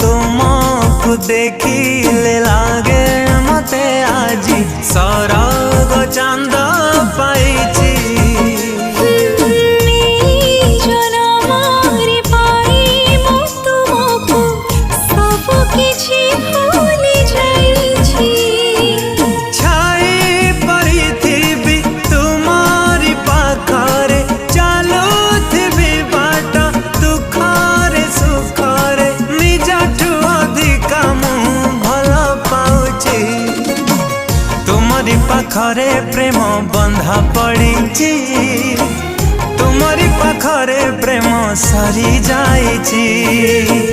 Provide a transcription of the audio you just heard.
तुमको देखिले लागे मते आजी सरग चांद पाइची पाखरे प्रेम बंधा पड़ी तुमरी पाखरे प्रेम सरी जाइची।